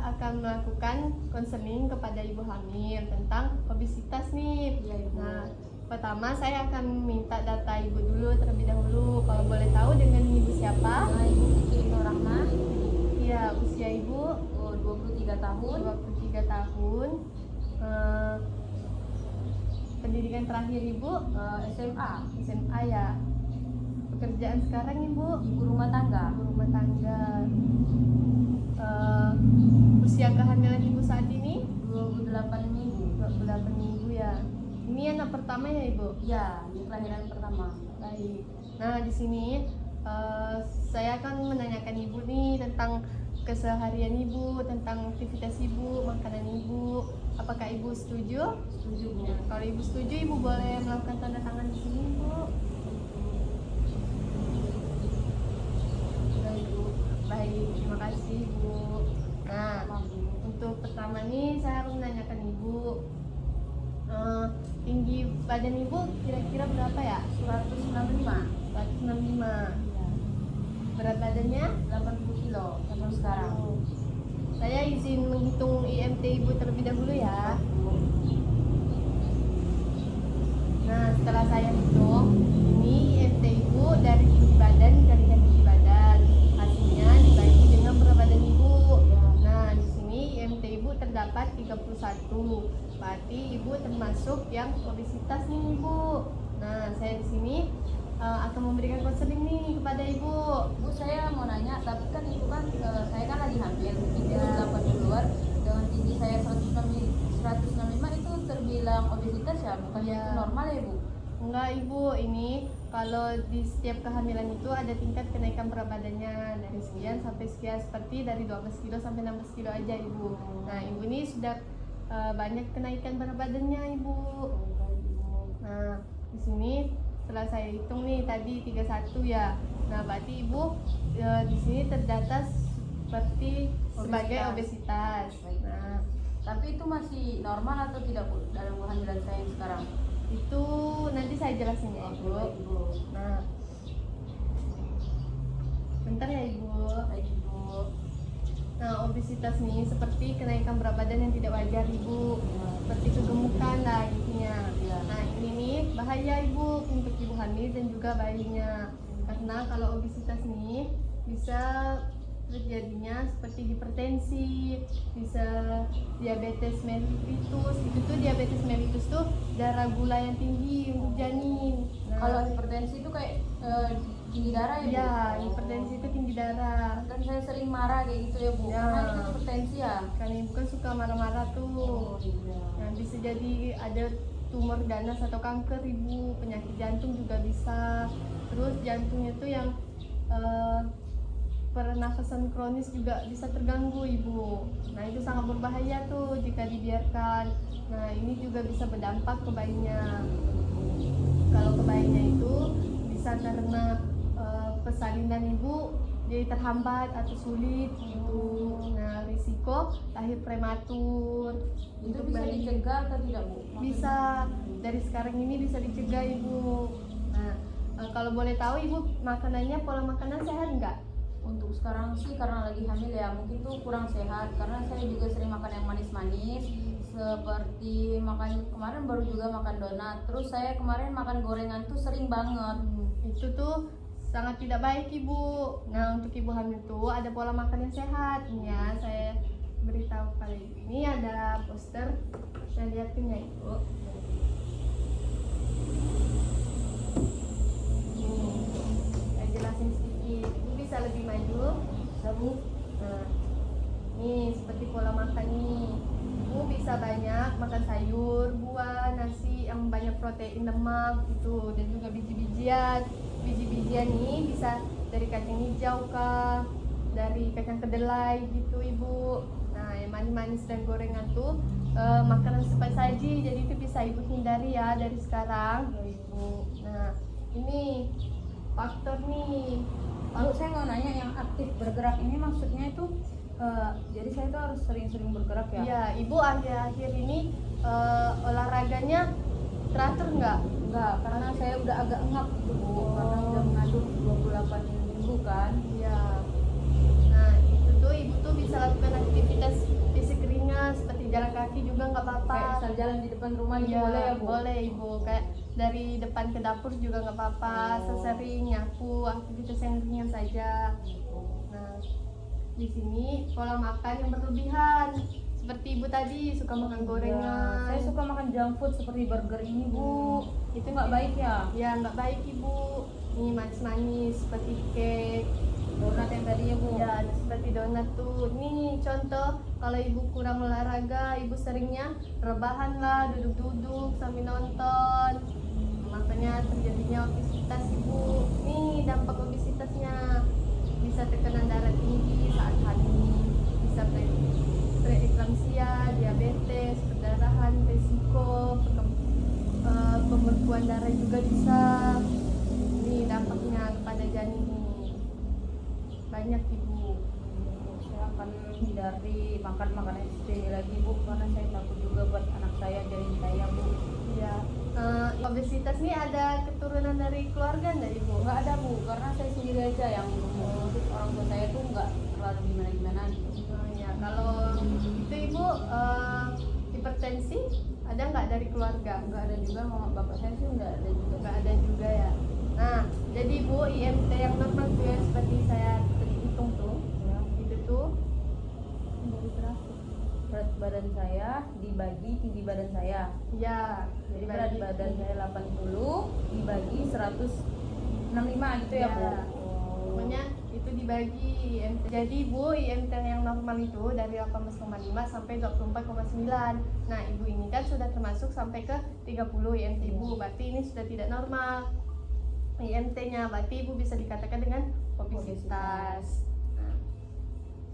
akan melakukan konseling kepada ibu hamil tentang obesitas nih. Iya, Ibu. Nah, pertama saya akan minta data ibu dulu terlebih dahulu. Kalau boleh tahu dengan ibu siapa? Nah, Ibu Kiki Nur Rahma, Iya, usia ibu 23 tahun. 23 tahun. Pendidikan terakhir ibu SMA, SMA ya. Pekerjaan sekarang ibu ibu rumah tangga. ibu rumah tangga. Usia kehamilan ibu saat ini 28 minggu. 28 minggu ya. Ini anak pertama ya ibu? Ya, ini kelahiran pertama. Baik. Nah di sini saya akan menanyakan ibu nih tentang keseharian ibu, tentang aktivitas ibu, makanan ibu. Apakah ibu setuju? Setuju, Bu. Ya, kalau ibu setuju, ibu boleh melakukan tanda tangan di sini, Bu. Baik, Bu. Baik, terima kasih, Bu. Nah, Maaf, Bu. untuk pertama nih saya akan menanyakan ibu, tinggi badan ibu kira-kira berapa ya? 165. 165. Iya. Berat badannya? 80 kilo sekarang. Saya izin menghitung IMT ibu terlebih dahulu ya. Nah, setelah saya hitung, ini IMT ibu dari tinggi badan dikalikan tinggi badan. Hasilnya dibagi dengan berat badan ibu. Nah, di sini IMT ibu terdapat 31. Berarti ibu termasuk yang obesitas nih, Ibu. Nah, saya di sini akan memberikan konseling nih kepada ibu. Bu, saya mau nanya, tapi kan itu kan saya kan lagi hamil, itu 8 di luar dengan tinggi saya 165 itu terbilang obesitas ya, bukan Iya. itu normal ya, Bu? Enggak ibu, ini kalau di setiap kehamilan itu ada tingkat kenaikan berat badannya dari sekian sampai sekian, seperti dari 12 kilo sampai 16 kilo aja ibu. Nah ibu ini sudah banyak kenaikan berat badannya ibu. Nah di sini setelah saya hitung nih tadi 31 ya. Nah berarti ibu di sini terdata seperti sebagai obesitas. Nah Tapi itu masih normal atau tidak, Bu, dalam kehamilan saya yang sekarang? itu nanti saya jelasin ya ibu. Baik, Bu. Nah, bentar ya ibu. Baik, Bu. Nah, obesitas nih seperti kenaikan berat badan yang tidak wajar ibu, seperti kegemukan lah intinya. Nah, ini nih bahaya ibu untuk ibu hamil dan juga bayinya, karena kalau obesitas nih bisa terjadinya seperti hipertensi, bisa diabetes mellitus. Itu tuh diabetes mellitus tuh darah gula yang tinggi untuk janin. Nah, Kalau hipertensi itu kayak tinggi darah ya, Bu? ya hipertensi itu tinggi darah. Kan saya sering marah kayak gitu ya, Bu. Ya. Karena itu hipertensi ya. Karena ibu kan suka marah-marah tuh. Iya. Nah, bisa jadi ada tumor ganas atau kanker ibu, penyakit jantung juga bisa. Terus jantungnya tuh yang pernafasan kronis juga bisa terganggu ibu. Nah itu sangat berbahaya tuh jika dibiarkan. Nah ini juga bisa berdampak ke bayinya. Kalau ke bayinya itu bisa karena persalinan ibu jadi terhambat atau sulit gitu. Nah risiko lahir prematur Itu untuk bisa bayi. dicegah atau tidak, Bu? Bisa, dari sekarang ini bisa dicegah ibu. Nah kalau boleh tahu ibu makanannya pola makanan sehat nggak? Untuk sekarang sih karena lagi hamil ya, mungkin tuh kurang sehat karena saya juga sering makan yang manis-manis, seperti makan kemarin baru juga makan donat. Terus saya kemarin makan gorengan tuh sering banget. Itu tuh sangat tidak baik ibu. Nah untuk ibu hamil tuh ada pola makan yang sehat. Ini ya saya beritahu kepada ibu. Ini ada poster, saya lihatin ya ibu. Saya jelasin sedikit. Ibu bisa lebih maju, Bu. Nah, ini seperti pola makan nih. Ibu bisa banyak makan sayur, buah, nasi yang banyak protein, lemak gitu, dan juga biji-bijian. Biji-bijian ini bisa dari kacang hijau kah, dari kacang kedelai gitu ibu. Nah yang manis-manis dan gorengan tuh makanan cepat saji, jadi itu bisa ibu hindari ya dari sekarang ya ibu. Nah ini faktor nih. Bu, saya mau nanya yang aktif bergerak ini maksudnya itu jadi saya tuh harus sering-sering bergerak ya? Iya, ibu akhir-akhir ini olahraganya teratur nggak? Enggak, karena saya udah agak engap gitu, Bu, karena udah mengandung 28 minggu kan. Iya. Nah itu tuh ibu tuh bisa lakukan aktivitas aktivitas fisik ringan seperti jalan kaki juga nggak apa-apa. Kayak asal jalan di depan rumah gitu Iya, boleh ya Bu? boleh ibu. Kayak dari depan ke dapur juga nggak apa-apa. Sesering nyapu, aktivitas yang ringan saja. Nah, di sini pola makan yang berlebihan. Seperti ibu tadi suka makan gorengan. Saya suka makan junk food seperti burger ini Bu. Itu nggak baik ya? Ya nggak baik ibu. Ini manis-manis seperti cake. Donat yang tadi ya Bu? Ya, seperti donat tuh. Nih contoh, kalau ibu kurang olahraga, ibu seringnya rebahan lah, duduk-duduk sambil nonton. Makanya terjadinya obesitas ibu. Nih dampak obesitasnya, bisa tekanan darah tinggi saat hamil, bisa preeklamsia, diabetes, perdarahan, resiko, pembekuan darah juga bisa. Ini dampaknya kepada janin nih. Banyak ibu. Saya akan hindari makan makanan seperti ini lagi Bu, karena saya takut juga buat anak saya, janin saya Bu. Ya, obesitas ini ada keturunan dari keluarga nggak ibu? Nggak ada Bu, karena saya sendiri aja yang ngurus. Orang tua saya tuh nggak terlalu gimana-gimana gitu. Ya, kalau itu ibu hipertensi ada nggak dari keluarga? Nggak ada juga, mama bapak saya sih nggak ada juga. Nggak ada juga ya. Nah, jadi ibu IMT yang normal tuh ya seperti saya tadi hitung tuh, Ya. itu tuh dari berapa? Berat badan saya dibagi tinggi badan saya. Ya, Jadi berat badan saya 80 dibagi 165 gitu ya Bu. Pokoknya itu dibagi IMT. Jadi Bu, IMT yang normal itu dari 18,5 sampai 24,9. Nah, Ibu ini kan sudah termasuk sampai ke 30 IMT Ibu. Berarti ini sudah tidak normal. IMT-nya berarti Ibu bisa dikatakan dengan obesitas. Nah,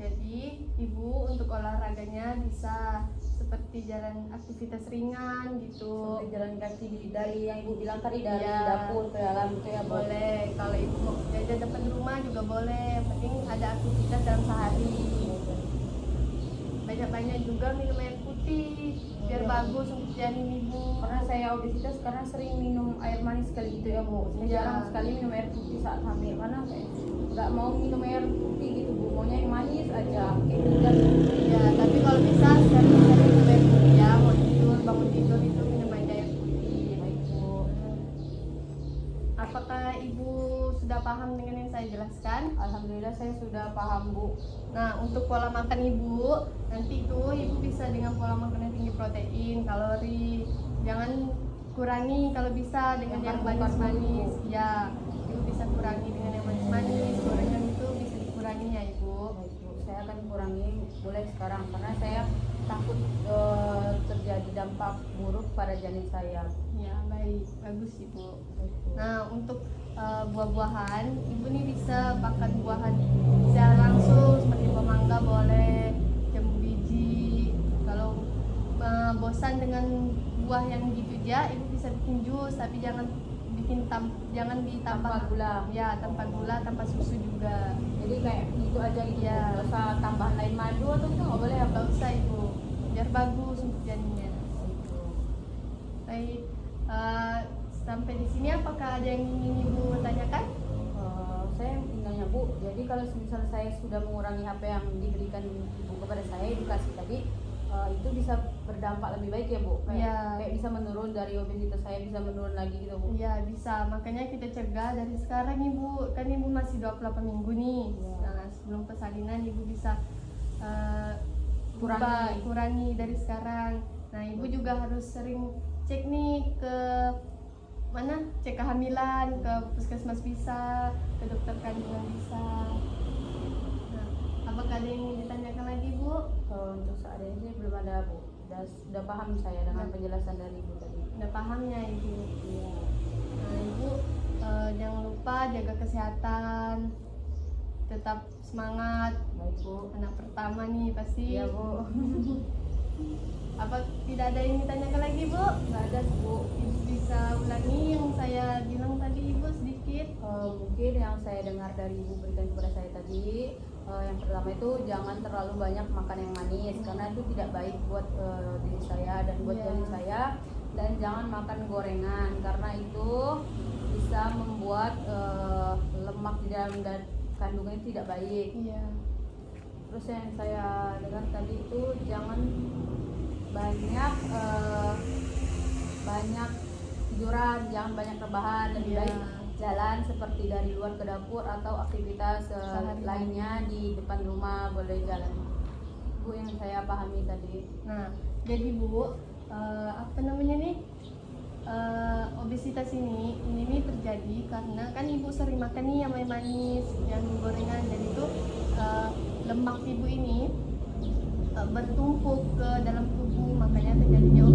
jadi Ibu untuk olahraganya bisa seperti jalan aktivitas ringan gitu. Sampai jalan kaki dari yang Ibu bilang tadi dari Iya. dapur ke dalam itu ya Bu. Boleh, kalau Ibu mau jajan depan rumah juga boleh. Yang penting ada aktivitas dalam sehari. Banyak-banyak juga minum air putih biar bagus untuk janin Ibu. Karena saya obesitas karena sering minum air manis sekali gitu ya Bu. Saya Iya. jarang sekali minum air putih saat hamil karena saya nggak mau minum air putih gitu Bu. Maunya yang manis aja kayak tidak. Ya, tapi kalau bisa sering-sering minum air putih ya. Mau tidur, bangun tidur itu minum aja air putih. Baik Bu. Apakah Ibu sudah paham dengan yang saya jelaskan? Alhamdulillah saya sudah paham Bu. Nah, untuk pola makan Ibu, nanti itu Ibu bisa dengan pola makan yang tinggi protein, kalori. Jangan kurangi kalau bisa dengan yang Makan manis-manis. Bu. Ya, Ibu bisa kurangi dengan yang manis-manis. Gorengan itu bisa dikurangi ya Ibu. Baik Bu, saya akan kurangi mulai sekarang karena saya takut terjadi dampak buruk pada janin saya. Ya, baik. Bagus Ibu. Baik, Bu. Nah, untuk buah-buahan, Ibu nih bisa makan buahan secara langsung seperti buah mangga boleh, jambu biji. Kalau bosan dengan buah yang gitu aja, Ibu bisa bikin jus, tapi jangan jangan ditambah Tanpa gula. Ya, tanpa gula, tanpa susu juga. Jadi kayak gitu aja gitu. Iya. Nggak usah tambahan lain madu atau gitu nggak boleh ya Bu? Nggak usah Ibu, biar bagus untuk janinnya. Gitu. Baik, sampai di sini apakah ada yang ingin Ibu tanyakan? Saya ingin nanya Bu, jadi kalau misal saya sudah mengurangi apa yang diberikan Ibu kepada saya edukasi tadi, itu bisa berdampak lebih baik ya Bu? Kayak bisa menurun dari obesitas saya, bisa menurun lagi gitu Bu? Iya bisa, makanya kita cegah dari sekarang Ibu. Kan Ibu masih 28 minggu nih. Iya. Nah, sebelum persalinan Ibu bisa Kurangi. kurangi dari sekarang. Nah, Ibu juga harus sering cek nih ke mana? Cek kehamilan, ke puskesmas bisa, ke dokter kandungan bisa. Nah, apakah ada yang ingin ditanyakan lagi Bu? Untuk saat ini sih belum ada Bu. Sudah paham saya dengan penjelasan dari Ibu tadi. Udah pahamnya Ibu? Iya. Nah, Ibu jangan lupa jaga kesehatan, tetap semangat. Baik Bu. Anak pertama nih pasti. Iya Bu. Apa tidak ada yang ditanyakan lagi Bu? Nggak ada Bu. Ibu bisa ulangi yang saya bilang tadi Ibu sedikit. Mungkin yang saya dengar dari Ibu berikan kepada saya tadi, yang pertama itu jangan terlalu banyak makan yang manis karena itu tidak baik buat diri saya dan buat Iya. janin saya, dan jangan makan gorengan karena itu bisa membuat lemak di dalam kandungan itu tidak baik. Iya. Terus yang saya dengar tadi itu jangan banyak banyak tiduran, jangan banyak rebahan, lebih Iya. baik jalan seperti dari luar ke dapur atau aktivitas Sehari-hari. lainnya di depan rumah boleh jalan. Bu, yang saya pahami tadi. Nah, jadi Bu, apa namanya nih, obesitas ini nih terjadi karena kan Ibu sering makan nih yang manis, yang gorengan, jadi tuh lemak Ibu ini bertumpuk ke dalam tubuh, makanya terjadinya